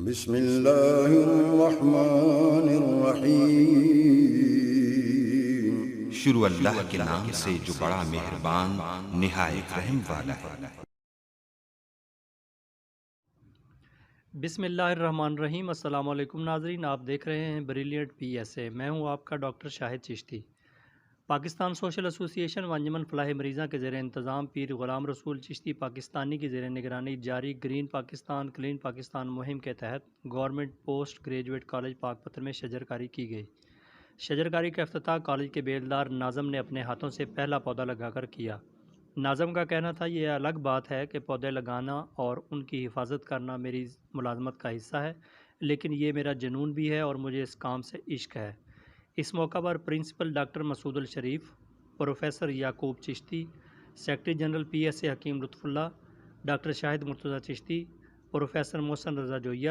بسم اللہ الرحمن الرحیم۔ شروع اللہ کے نام سے جو بڑا مہربان نہایت رحم والا ہے۔ بسم اللہ الرحمن الرحیم۔ السلام علیکم ناظرین، آپ دیکھ رہے ہیں بریلیئنٹ PSA۔ میں ہوں آپ کا ڈاکٹر شاہد چشتی۔ پاکستان سوشل ایسوسی ایشن و انجمن فلاح مریضاں کے زیر انتظام پیر غلام رسول چشتی پاکستانی کی زیر نگرانی جاری گرین پاکستان کلین پاکستان مہم کے تحت گورنمنٹ پوسٹ گریجویٹ کالج پاک پتھر میں شجرکاری کی گئی۔ شجرکاری کا افتتاح کالج کے بیلدار ناظم نے اپنے ہاتھوں سے پہلا پودا لگا کر کیا۔ ناظم کا کہنا تھا، یہ الگ بات ہے کہ پودے لگانا اور ان کی حفاظت کرنا میری ملازمت کا حصہ ہے، لیکن یہ میرا جنون بھی ہے اور مجھے اس کام سے عشق ہے۔ اس موقع پر پرنسپل ڈاکٹر مسعود الشریف، پروفیسر یعقوب چشتی، سیکرٹری جنرل PSA حکیم لطف اللہ، ڈاکٹر شاہد مرتضیٰ چشتی، پروفیسر محسن رضا جویہ،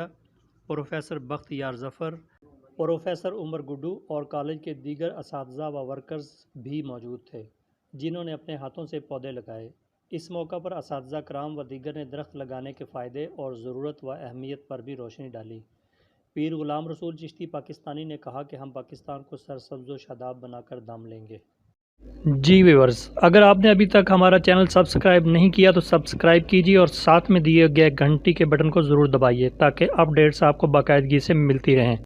پروفیسر بخت یار ظفر، پروفیسر عمر گڈو اور کالج کے دیگر اساتذہ و ورکرز بھی موجود تھے، جنہوں نے اپنے ہاتھوں سے پودے لگائے۔ اس موقع پر اساتذہ کرام و دیگر نے درخت لگانے کے فائدے اور ضرورت و اہمیت پر بھی روشنی ڈالی۔ پیر غلام رسول چشتی پاکستانی نے کہا کہ ہم پاکستان کو سرسبز و شاداب بنا کر دام لیں گے۔ جی ویورز، اگر آپ نے ابھی تک ہمارا چینل سبسکرائب نہیں کیا تو سبسکرائب کیجیے اور ساتھ میں دیے گئے گھنٹی کے بٹن کو ضرور دبائیے تاکہ اپڈیٹس آپ کو باقاعدگی سے ملتی رہیں۔